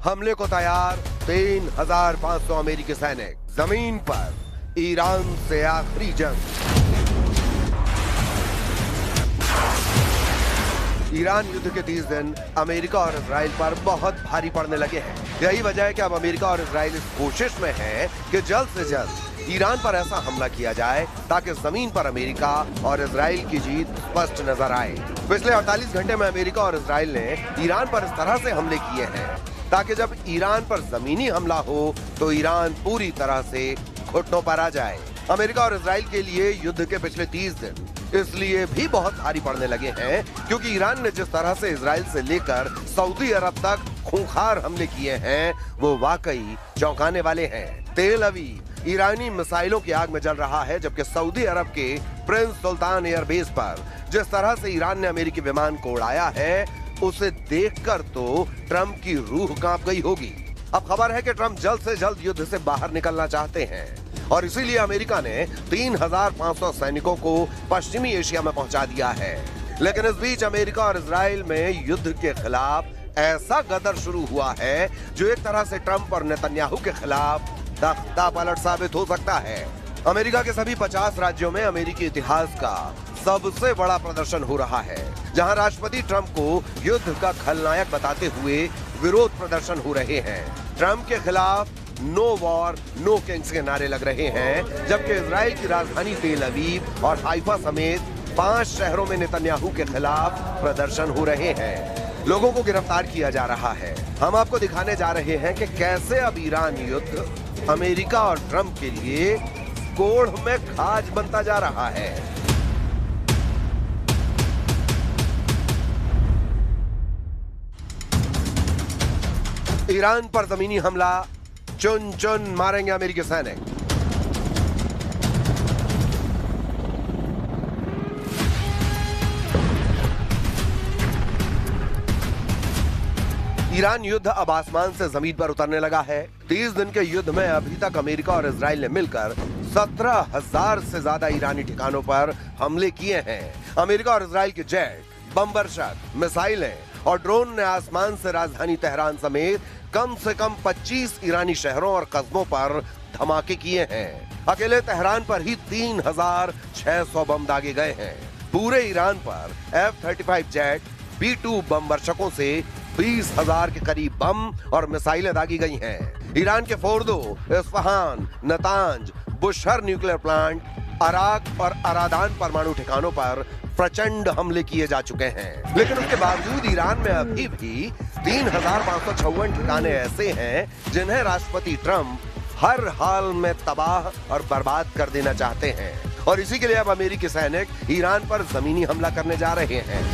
हमले को तैयार 3,500 अमेरिकी सैनिक। जमीन पर ईरान से आखिरी जंग। ईरान युद्ध के 30 दिन अमेरिका और इजराइल पर बहुत भारी पड़ने लगे हैं। यही वजह है कि अब अमेरिका और इजराइल इस कोशिश में है कि जल्द से जल्द ईरान पर ऐसा हमला किया जाए ताकि जमीन पर अमेरिका और इजराइल की जीत स्पष्ट नजर आए। पिछले 48 घंटे में अमेरिका और इजराइल ने ईरान पर इस तरह से हमले किए हैं ताकि जब ईरान पर जमीनी हमला हो तो ईरान पूरी तरह से घुटनों पर आ जाए। अमेरिका और इजराइल के लिए युद्ध के पिछले 30 दिन इसलिए भी बहुत भारी पड़ने लगे हैं क्योंकि ईरान ने जिस तरह से इजराइल से लेकर सऊदी अरब तक खूंखार हमले किए हैं वो वाकई चौंकाने वाले हैं। तेल अवीव ईरानी मिसाइलों की आग में जल रहा है, जबकि सऊदी अरब के प्रिंस सुल्तान एयरबेस पर जिस तरह से ईरान ने अमेरिकी विमान को उड़ाया है उसे देखकर तो ट्रंप की रूह कांप गई होगी। अब खबर है कि ट्रंप जल्द से जल्द युद्ध से बाहर निकलना चाहते हैं और इसीलिए अमेरिका ने 3,500 सैनिकों को पश्चिमी एशिया में पहुंचा दिया है। लेकिन इस बीच अमेरिका और इजराइल में युद्ध के खिलाफ ऐसा गदर शुरू हुआ है जो एक तरह से ट्रंप और नेतन्याहू के खिलाफ तख्ता पलट साबित हो सकता है। अमेरिका के सभी 50 राज्यों में अमेरिकी इतिहास का सबसे बड़ा प्रदर्शन हो रहा है, जहां राष्ट्रपति ट्रंप को युद्ध का खलनायक बताते हुए विरोध प्रदर्शन हो रहे हैं। ट्रंप के खिलाफ नो वॉर नो किंग्स के नारे लग रहे हैं, जबकि इजराइल की राजधानी तेल अवीव और हाइफा समेत 5 शहरों में नेतन्याहू के खिलाफ प्रदर्शन हो रहे हैं। लोगों को गिरफ्तार किया जा रहा है। हम आपको दिखाने जा रहे हैं कि कैसे अब ईरान युद्ध अमेरिका और ट्रंप के लिए कोढ़ में खाज बनता जा रहा है। ईरान पर जमीनी हमला, चुन चुन मारेंगे अमेरिकी सैनिक। ईरान युद्ध अब आसमान से जमीन पर उतरने लगा है। 30 दिन के युद्ध में अभी तक अमेरिका और इजराइल ने मिलकर 17,000 से ज्यादा ईरानी ठिकानों पर हमले किए हैं। अमेरिका और इजराइल के जेट, बम वर्षक, मिसाइलें और ड्रोन ने आसमान से राजधानी तेहरान समेत कम से कम 25 ईरानी शहरों और कस्बों पर धमाके किए हैं। अकेले तेहरान पर ही 3,600 बम दागे गए हैं। पूरे ईरान पर F-35 जेट, B-2 बम वर्षकों से 20,000 के करीब बम और मिसाइलें दागी गई हैं। ईरान के Fordow, Isfahan, Natanz, Bushehr nuclear plant, Arak और अरादान परमाणु ठिकानों पर प्रचंड हमले किए जा चुके हैं। लेकिन उसके बावजूद ईरान में अभी भी 3,556 ठिकाने ऐसे हैं जिन्हें राष्ट्रपति ट्रंप हर हाल में तबाह और बर्बाद कर देना चाहते हैं और इसी के लिए अब अमेरिकी सैनिक ईरान पर जमीनी हमला करने जा रहे हैं।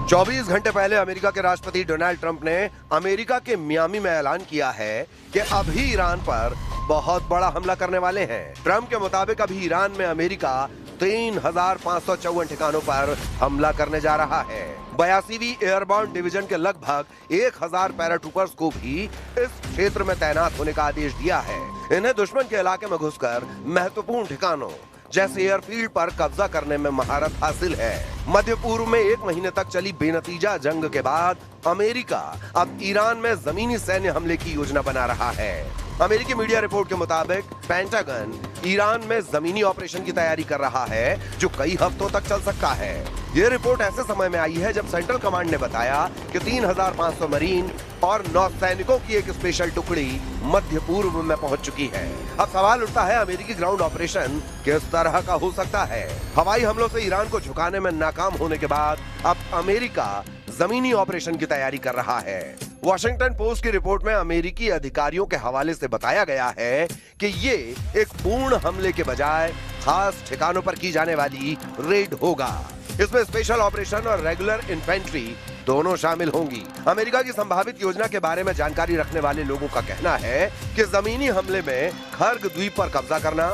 चौबीस घंटे पहले अमेरिका के राष्ट्रपति डोनाल्ड ट्रंप ने अमेरिका के मियामी में ऐलान किया है कि अभी ईरान पर बहुत बड़ा हमला करने वाले हैं। ट्रंप के मुताबिक अभी ईरान में अमेरिका 3,554 ठिकानों पर हमला करने जा रहा है। 82वीं एयरबोर्न डिवीजन के लगभग 1,000 पैराट्रूपर्स को भी इस क्षेत्र में तैनात होने का आदेश दिया है। इन्हें दुश्मन के इलाके में घुसकर महत्वपूर्ण ठिकानों जैसे एयरफील्ड पर कब्जा करने में महारत हासिल है। मध्य पूर्व में 1 महीने तक चली बेनतीजा जंग के बाद अमेरिका अब ईरान में जमीनी सैन्य हमले की योजना बना रहा है। अमेरिकी मीडिया रिपोर्ट के मुताबिक पेंटागन ईरान में जमीनी ऑपरेशन की तैयारी कर रहा है जो कई हफ्तों तक चल सकता है। ये रिपोर्ट ऐसे समय में आई है जब सेंट्रल कमांड ने बताया कि 3,500 मरीन और नौसैनिकों की एक स्पेशल टुकड़ी मध्य पूर्व में पहुंच चुकी है। अब सवाल उठता है अमेरिकी ग्राउंड ऑपरेशन किस तरह का हो सकता है। हवाई हमलों से ईरान को झुकाने में नाकाम होने के बाद अब अमेरिका जमीनी ऑपरेशन की तैयारी कर रहा है। वॉशिंगटन पोस्ट की रिपोर्ट में अमेरिकी अधिकारियों के हवाले से बताया गया है कि ये एक पूर्ण हमले के बजाय खास ठिकानों पर की जाने वाली रेड होगा। इसमें स्पेशल ऑपरेशन और रेगुलर इन्फेंट्री दोनों शामिल होंगी। अमेरिका की संभावित योजना के बारे में जानकारी रखने वाले लोगों का कहना है कि जमीनी हमले में खर्ग द्वीप पर कब्जा करना,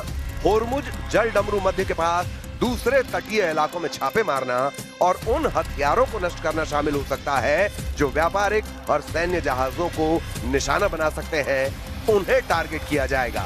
होर्मुज जल डमरू मध्य के पास दूसरे तटीय इलाकों में छापे मारना और उन हथियारों को नष्ट करना शामिल हो सकता है जो व्यापारिक और सैन्य जहाजों को निशाना बना सकते हैं। उन्हें टारगेट किया जाएगा।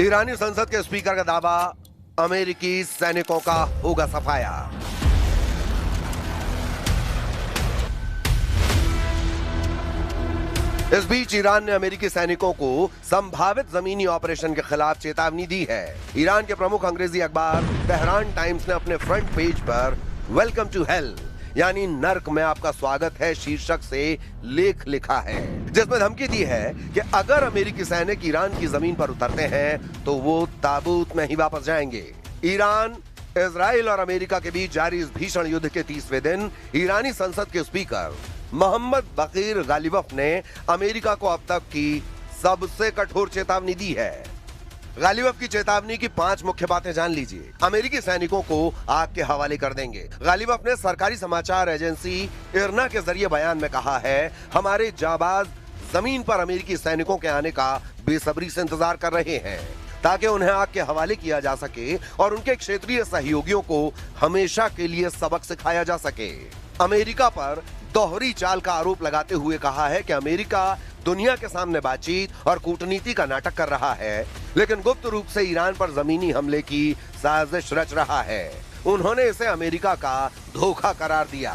ईरानी संसद के स्पीकर का दावा, अमेरिकी सैनिकों का होगा सफाया। इस बीच ईरान ने अमेरिकी सैनिकों को संभावित जमीनी ऑपरेशन के खिलाफ चेतावनी दी है। ईरान के प्रमुख अंग्रेजी अखबार तेहरान टाइम्स ने अपने फ्रंट पेज पर वेलकम टू हेल यानी नर्क में आपका स्वागत है शीर्षक से लेख लिखा है, जिसमें धमकी दी है कि अगर अमेरिकी सैनिक ईरान की जमीन पर उतरते हैं तो वो ताबूत में ही वापस जाएंगे। ईरान, इजराइल और अमेरिका के बीच जारी इस भीषण युद्ध के 30वें दिन ईरानी संसद के स्पीकर मोहम्मद बकीर गालिबफ ने अमेरिका को अब तक की सबसे कठोर चेतावनी दी है। गालिबफ की चेतावनी की 5 मुख्य बातें जान लीजिए। अमेरिकी सैनिकों को आग के हवाले कर देंगे। गालिबफ ने सरकारी समाचार एजेंसी इरना के जरिए बयान में कहा है, हमारे जाबाज जमीन पर अमेरिकी सैनिकों के आने का बेसब्री से इंतजार कर रहे हैं ताकि उन्हें आग के हवाले किया जा सके और उनके क्षेत्रीय सहयोगियों को हमेशा के लिए सबक सिखाया जा सके। अमेरिका पर दोहरी चाल का आरोप लगाते हुए कहा है कि अमेरिका दुनिया के सामने बातचीत और कूटनीति का नाटक कर रहा है, लेकिन गुप्त रूप से ईरान पर जमीनी हमले की साजिश रच रहा है। उन्होंने इसे अमेरिका का धोखा करार दिया।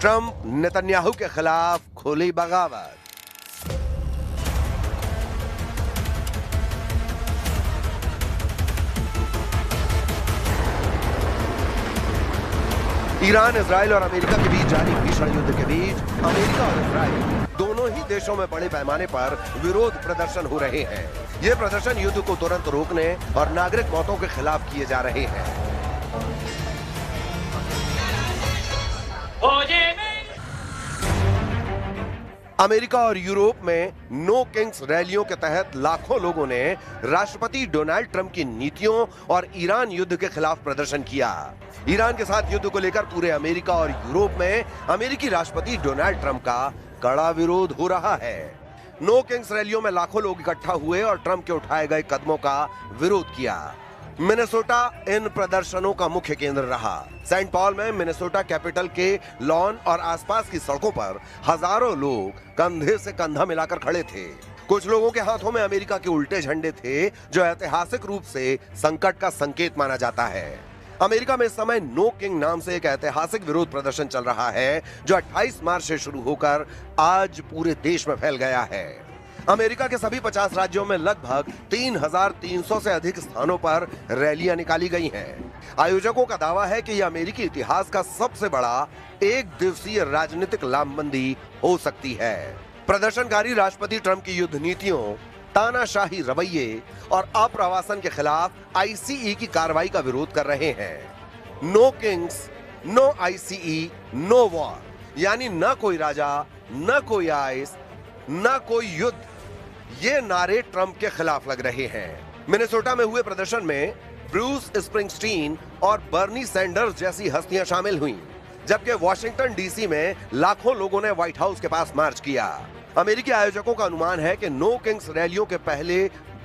ट्रंप नेतन्याहू के खिलाफ खुली बगावत। ईरान, इजराइल और अमेरिका के बीच जारी भीषण युद्ध के बीच अमेरिका और इजराइल दोनों ही देशों में बड़े पैमाने पर विरोध प्रदर्शन हो रहे हैं। ये प्रदर्शन युद्ध को तुरंत रोकने और नागरिक मौतों के खिलाफ किए जा रहे हैं। अमेरिका और यूरोप में नो किंग्स रैलियों के तहत लाखों लोगों ने राष्ट्रपति डोनाल्ड ट्रंप की नीतियों और ईरान युद्ध के खिलाफ प्रदर्शन किया। ईरान के साथ युद्ध को लेकर पूरे अमेरिका और यूरोप में अमेरिकी राष्ट्रपति डोनाल्ड ट्रंप का कड़ा विरोध हो रहा है। नो किंग्स रैलियों में लाखों लोग इकट्ठा हुए और ट्रंप के उठाए गए कदमों का विरोध किया। मिनेसोटा इन प्रदर्शनों का मुख्य केंद्र रहा। सेंट पॉल में मिनेसोटा कैपिटल के लॉन और आसपास की सड़कों पर हजारों लोग कंधे से कंधा मिलाकर खड़े थे। कुछ लोगों के हाथों में अमेरिका के उल्टे झंडे थे, जो ऐतिहासिक रूप से संकट का संकेत माना जाता है। अमेरिका में इस समय नो किंग नाम से एक ऐतिहासिक विरोध प्रदर्शन चल रहा है, जो 28 मार्च से शुरू होकर आज पूरे देश में फैल गया है। अमेरिका के सभी 50 राज्यों में लगभग 3,300 से अधिक स्थानों पर रैलियां निकाली गई हैं। आयोजकों का दावा है कि यह अमेरिकी इतिहास का सबसे बड़ा एक दिवसीय राजनीतिक लामबंदी हो सकती है। प्रदर्शनकारी राष्ट्रपति ट्रंप की युद्ध नीतियों, तानाशाही रवैये और अप्रवासन के खिलाफ आईसीई की कार्रवाई का विरोध कर रहे हैं। No kings, no ICE, no war, यानी न कोई राजा, न कोई आइस, न कोई युद्ध, ये नारे ट्रंप के खिलाफ लग रहे हैं। मिनेसोटा में हुए प्रदर्शन में ब्रूस स्प्रिंगस्टीन और बर्नी सैंडर्स जैसी हस्तियां शामिल हुईं, जबकि वॉशिंगटन डीसी में लाखों लोगों ने व्हाइट हाउस के पास मार्च किया। अमेरिकी आयोजकों का अनुमान है कि नो किंग्स रैलियों के पहले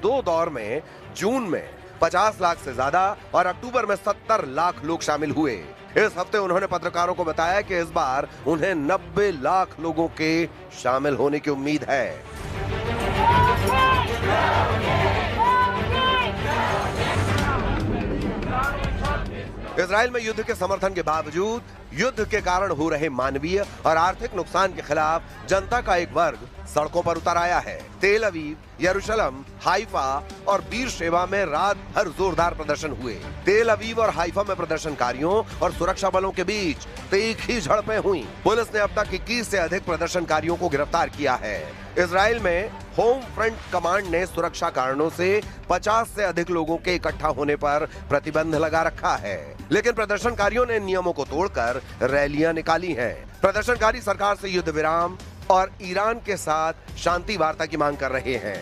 2 दौर में जून में 50 लाख से ज्यादा और अक्टूबर में 70 लाख लोग शामिल हुए। इस हफ्ते उन्होंने पत्रकारों को बताया कि इस बार उन्हें 90 लाख लोगों के शामिल होने की उम्मीद है। इजराइल में युद्ध के समर्थन के बावजूद युद्ध के कारण हो रहे मानवीय और आर्थिक नुकसान के खिलाफ जनता का एक वर्ग सड़कों पर उतर आया है। तेल अवीव, यरूशलेम, हाइफा और बीर शेबा में रात भर जोरदार प्रदर्शन हुए। तेल अवीव और हाइफा में प्रदर्शनकारियों और सुरक्षा बलों के बीच तीखी झड़पें हुई। पुलिस ने अब तक 21 से अधिक प्रदर्शनकारियों को गिरफ्तार किया है। इजराइल में होम फ्रंट कमांड ने सुरक्षा कारणों से 50 से अधिक लोगों के इकट्ठा होने पर प्रतिबंध लगा रखा है, लेकिन प्रदर्शनकारियों ने नियमों को तोड़कर रैलियां निकाली हैं। प्रदर्शनकारी सरकार से युद्ध विराम और ईरान के साथ शांति वार्ता की मांग कर रहे हैं।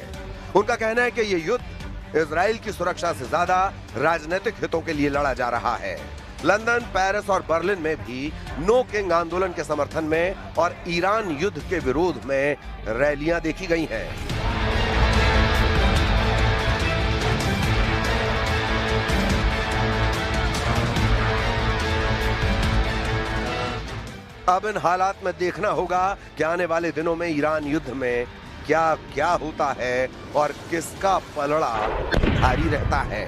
उनका कहना है कि ये युद्ध इजराइल की सुरक्षा से ज्यादा राजनीतिक हितों के लिए लड़ा जा रहा है। लंदन, पेरिस और बर्लिन में भी नो किंग आंदोलन के समर्थन में और ईरान युद्ध के विरोध में रैलियां देखी गई हैं। अब इन हालात में देखना होगा कि आने वाले दिनों में ईरान युद्ध में क्या क्या होता है और किसका पलड़ा भारी रहता है।